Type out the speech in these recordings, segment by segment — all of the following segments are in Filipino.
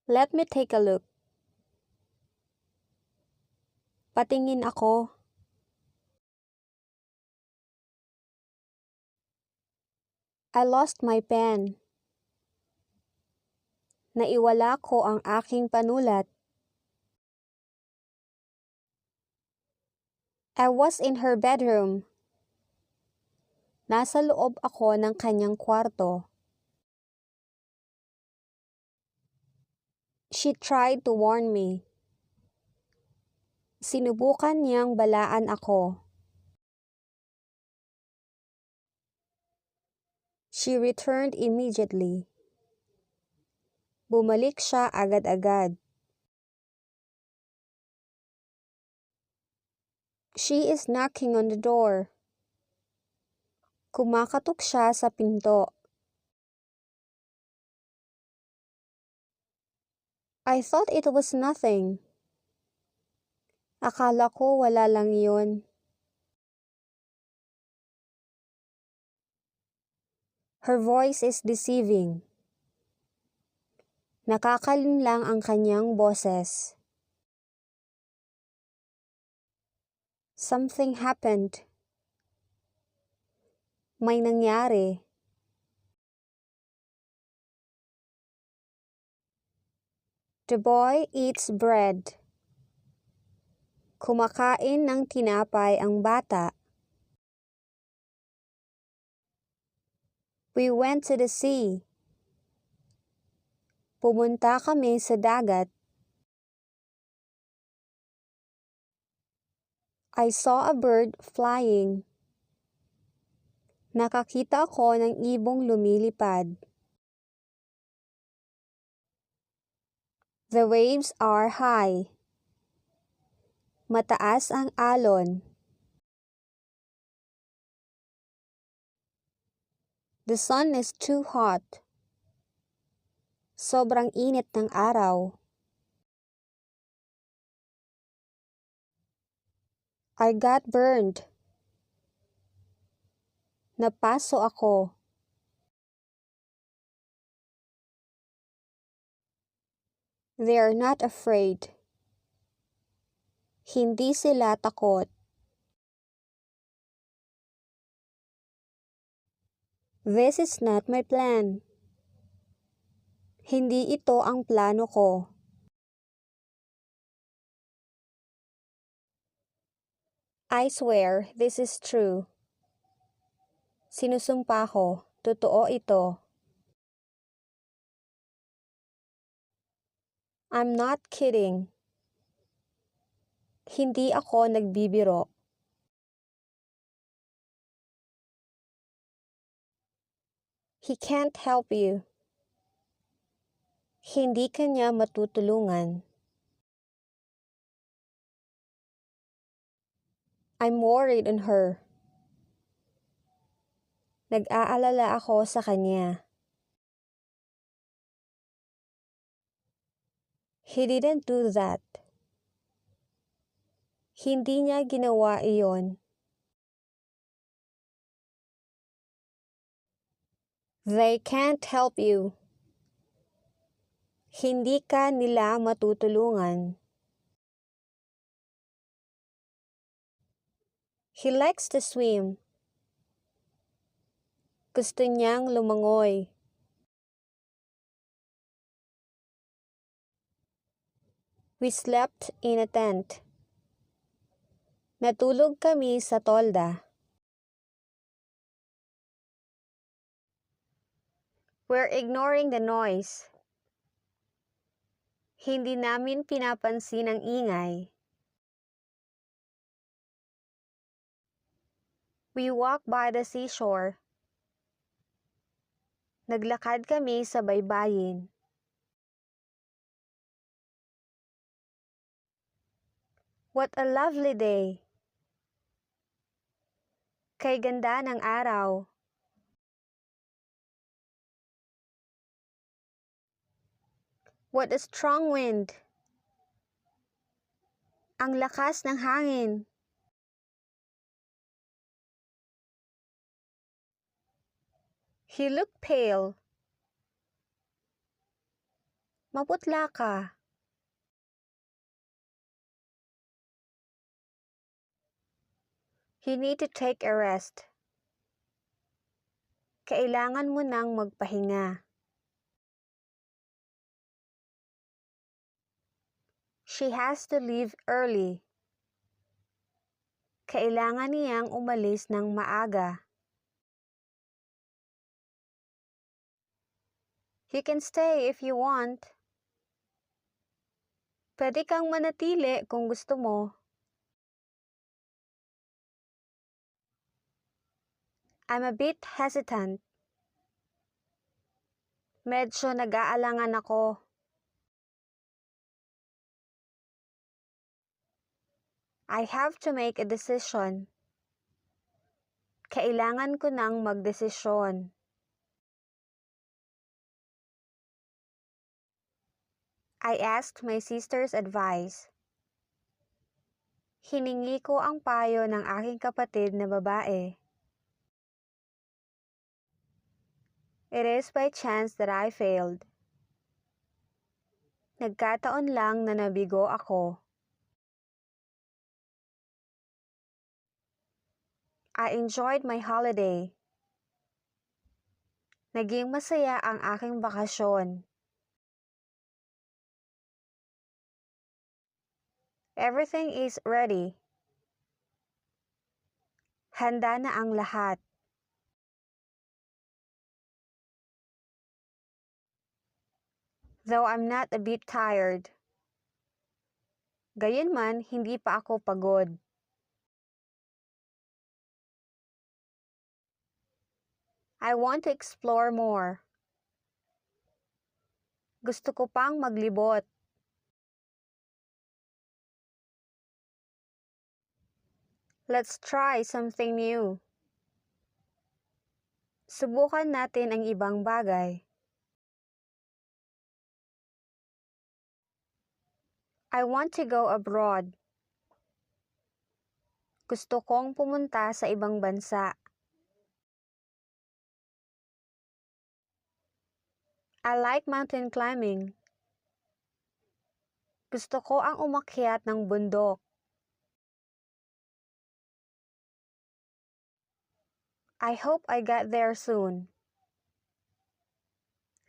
Let me take a look. Patingin ako. I lost my pen. Naiwala ko ang aking panulat. I was in her bedroom. Nasa loob ako ng kanyang kwarto. She tried to warn me. Sinubukan niyang balaan ako. She returned immediately. Bumalik siya agad-agad. She is knocking on the door. Kumakatok siya sa pinto. I thought it was nothing. Akala ko wala lang yun. Her voice is deceiving. Nakakalinlang ang kanyang boses. Something happened. May nangyari. The boy eats bread. Kumakain ng tinapay ang bata. We went to the sea. Pumunta kami sa dagat. I saw a bird flying. Nakakita ko ng ibong lumilipad. The waves are high. Mataas ang alon. The sun is too hot. Sobrang init ng araw. I got burned. Napaso ako. They are not afraid. Hindi sila takot. This is not my plan. Hindi ito ang plano ko. I swear this is true. Sinusumpa ko, totoo ito. I'm not kidding. Hindi ako nagbibiro. He can't help you. Hindi kanya matutulungan. I'm worried on her. Nag-aalala ako sa kanya. He didn't do that. Hindi niya ginawa iyon. They can't help you. Hindi ka nila matutulungan. He likes to swim. Gusto niyang lumangoy. We slept in a tent. Natulog kami sa tolda. We're ignoring the noise. Hindi namin pinapansin ang ingay. We walk by the seashore. Naglakad kami sa baybayin. What a lovely day. Kay ganda ng araw. What a strong wind. Ang lakas ng hangin. He looked pale. Maputla ka. You need to take a rest. Kailangan mo nang magpahinga. She has to leave early. Kailangan niyang umalis ng maaga. You can stay if you want. Pwede kang manatili kung gusto mo. I'm a bit hesitant. Medyo nag-aalangan ako. I have to make a decision. Kailangan ko nang magdesisyon. I asked my sister's advice. Hiningi ko ang payo ng aking kapatid na babae. It is by chance that I failed. Nagkataon lang na nabigo ako. I enjoyed my holiday. Naging masaya ang aking bakasyon. Everything is ready. Handa na ang lahat. Though I'm not a bit tired. Gayunman, hindi pa ako pagod. I want to explore more. Gusto ko pang maglibot. Let's try something new. Subukan natin ang ibang bagay. I want to go abroad. Gusto kong pumunta sa ibang bansa. I like mountain climbing. Gusto ko ang umakyat ng bundok. I hope I get there soon.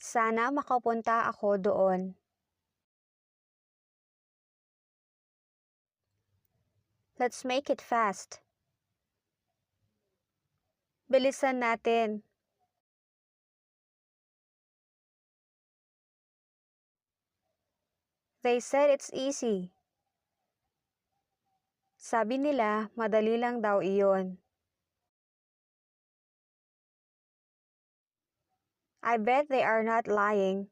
Sana makapunta ako doon. Let's make it fast. Bilisan natin. They said it's easy. Sabi nila, madali lang daw iyon. I bet they are not lying.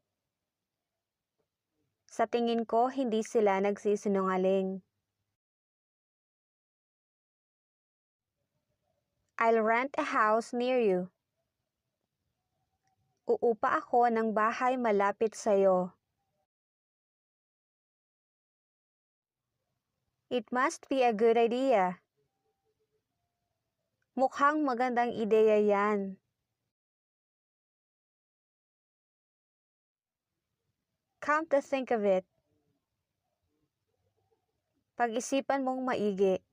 Sa tingin ko, hindi sila nagsisinungaling. I'll rent a house near you. Uupa ako ng bahay malapit sa'yo. It must be a good idea. Mukhang magandang ideya yan. Come to think of it. Pag-isipan mong maigi.